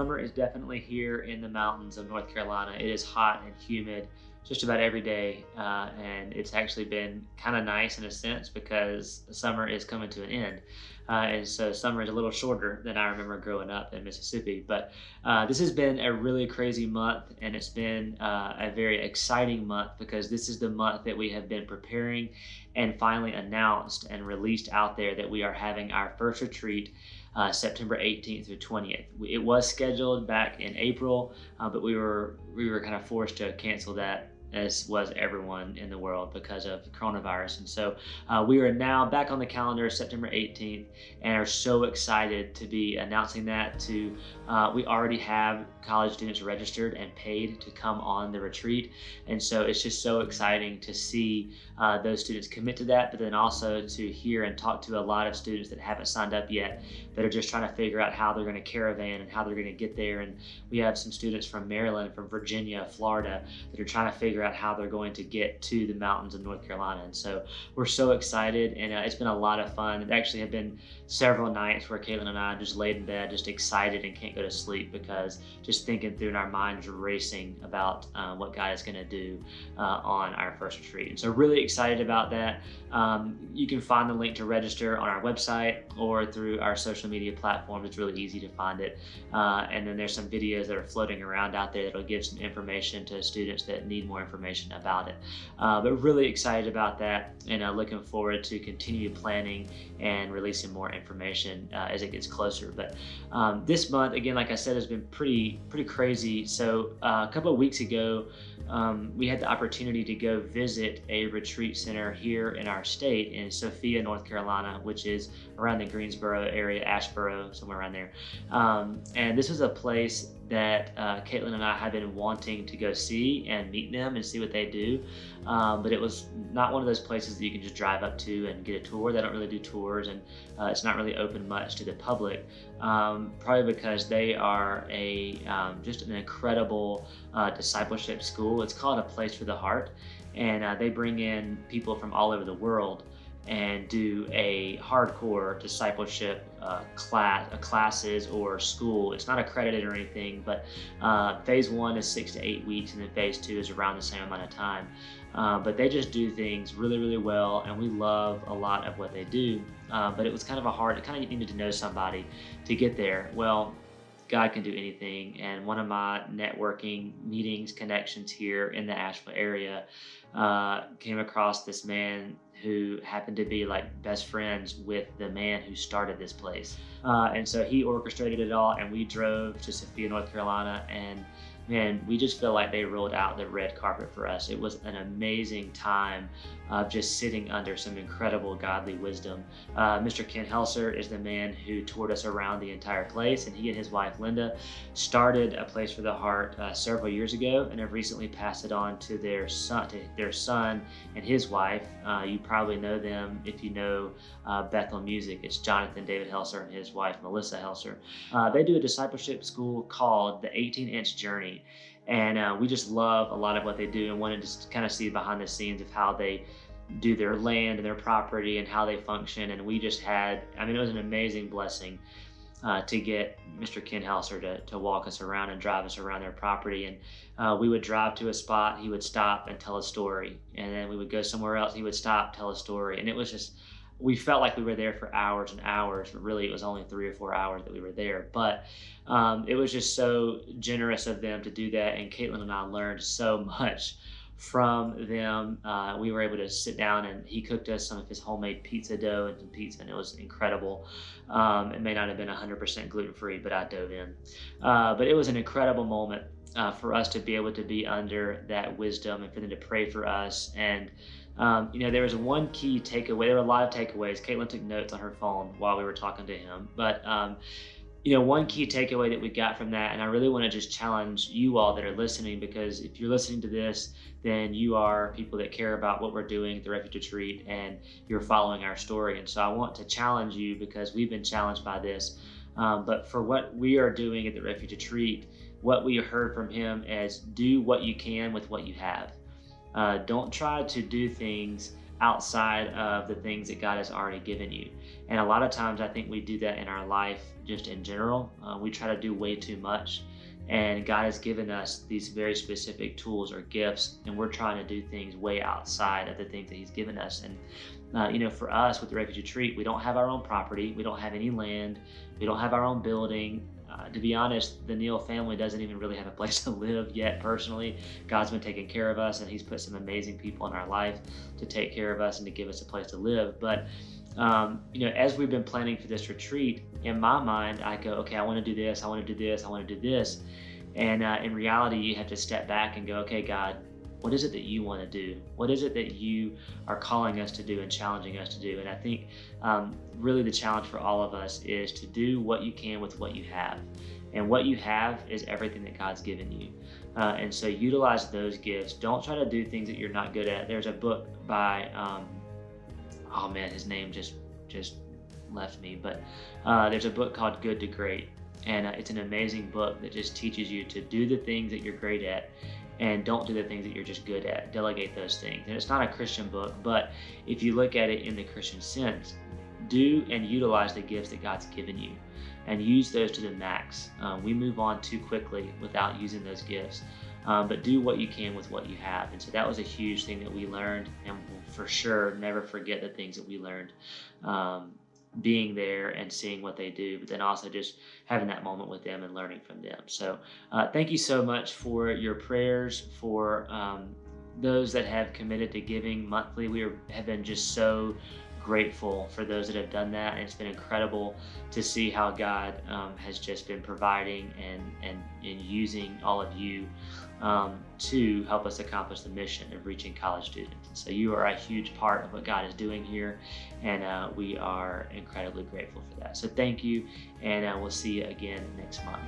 summer is definitely here in the mountains of North Carolina. It is hot and humid just about every day, and it's actually been kind of nice in a sense because the summer is coming to an end. And so summer is a little shorter than I remember growing up in Mississippi. But this has been a really crazy month, and it's been a very exciting month because this is the month that we have been preparing and finally announced and released out there that we are having our first retreat September 18th through 20th. It was scheduled back in April, but we were kind of forced to cancel that, as was everyone in the world because of coronavirus. And so we are now back on the calendar September 18th and are so excited to be announcing that to, we already have college students registered and paid to come on the retreat. And so it's just so exciting to see those students commit to that, but then also to hear and talk to a lot of students that haven't signed up yet that are just trying to figure out how they're going to caravan and how they're going to get there. And we have some students from Maryland, from Virginia, Florida that are trying to figure out how they're going to get to the mountains of North Carolina. And so we're so excited, and it's been a lot of fun. It actually have been several nights where Caitlin and I just laid in bed just excited and can't go to sleep because just thinking through in our minds racing about what God is going to do on our first retreat. And so really excited about that. You can find the link to register on our website or through our social media platforms. It's really easy to find it. And then there's some videos that are floating around out there that'll give some information to students that need more information about it. But really excited about that, and looking forward to continue planning and releasing more information as it gets closer. But this month, again, like I said, has been pretty crazy. So a couple of weeks ago, we had the opportunity to go visit a retreat center here in our state in Sophia, North Carolina, which is around the Greensboro area, Asheboro, somewhere around there. And this was a place that Caitlin and I had been wanting to go see and meet them and see what they do. But it was not one of those places that you can just drive up to and get a tour. They don't really do tours, and it's not really open much to the public, probably because they are just an incredible discipleship school. It's called A Place for the Heart, and they bring in people from all over the world and do a hardcore discipleship classes or school. It's not accredited or anything, but phase 1 is 6 to 8 weeks, and then phase 2 is around the same amount of time. But they just do things really well, and we love a lot of what they do. But it was kind of you needed to know somebody to get there. Well, God can do anything. And one of my networking meetings, connections here in the Asheville area, came across this man who happened to be like best friends with the man who started this place. And so he orchestrated it all, and we drove to Sophia, North Carolina, and man, we just feel like they rolled out the red carpet for us. It was an amazing time of just sitting under some incredible godly wisdom. Mr. Ken Helser is the man who toured us around the entire place, and he and his wife Linda started A Place for the Heart several years ago, and have recently passed it on to their son and his wife. You probably know them if you know Bethel Music. It's Jonathan David Helser and his wife Melissa Helser. They do a discipleship school called the 18-Inch Journey. And we just love a lot of what they do, and wanted to kind of see behind the scenes of how they do their land and their property and how they function. And we just it was an amazing blessing to get Mr. Ken Helser to walk us around and drive us around their property. And we would drive to a spot, he would stop and tell a story. And then we would go somewhere else, he would stop, tell a story. And it was just, we felt like we were there for hours and hours, but really it was only 3 or 4 hours that we were there. But it was just so generous of them to do that, and Caitlin and I learned so much from them. We were able to sit down, and he cooked us some of his homemade pizza dough and some pizza, and it was incredible. It may not have been 100% gluten-free, but I dove in. But it was an incredible moment for us to be able to be under that wisdom, and for them to pray for us. And there was one key takeaway. There were a lot of takeaways. Caitlin took notes on her phone while we were talking to him. But one key takeaway that we got from that, and I really want to just challenge you all that are listening, because if you're listening to this, then you are people that care about what we're doing at the Refuge Retreat, and you're following our story. And so I want to challenge you, because we've been challenged by this. But for what we are doing at the Refuge Retreat, what we heard from him is do what you can with what you have. Don't try to do things outside of the things that God has already given you. And a lot of times I think we do that in our life just in general. We try to do way too much. And God has given us these very specific tools or gifts, and we're trying to do things way outside of the things that He's given us. And for us with the Refugee Retreat, we don't have our own property, we don't have any land, we don't have our own building. To be honest, the Neal family doesn't even really have a place to live yet personally. God's been taking care of us, and He's put some amazing people in our life to take care of us and to give us a place to live. But as we've been planning for this retreat, in my mind, I go, okay, I want to do this, I want to do this, I want to do this. And in reality, you have to step back and go, okay, God, what is it that you want to do? What is it that you are calling us to do and challenging us to do? And I think really the challenge for all of us is to do what you can with what you have. And what you have is everything that God's given you. And so utilize those gifts. Don't try to do things that you're not good at. There's a book by, oh man, his name just left me, but there's a book called Good to Great. And it's an amazing book that just teaches you to do the things that you're great at and don't do the things that you're just good at. Delegate those things. And it's not a Christian book, but if you look at it in the Christian sense, do and utilize the gifts that God's given you and use those to the max. We move on too quickly without using those gifts, but do what you can with what you have. And so that was a huge thing that we learned, and we'll for sure never forget the things that we learned. Being there and seeing what they do, but then also just having that moment with them and learning from them. So thank you so much for your prayers, for those that have committed to giving monthly. We have been just so grateful for those that have done that, and it's been incredible to see how God has just been providing and using all of you to help us accomplish the mission of reaching college students. And so you are a huge part of what God is doing here, and we are incredibly grateful for that. So thank you, and we'll see you again next month.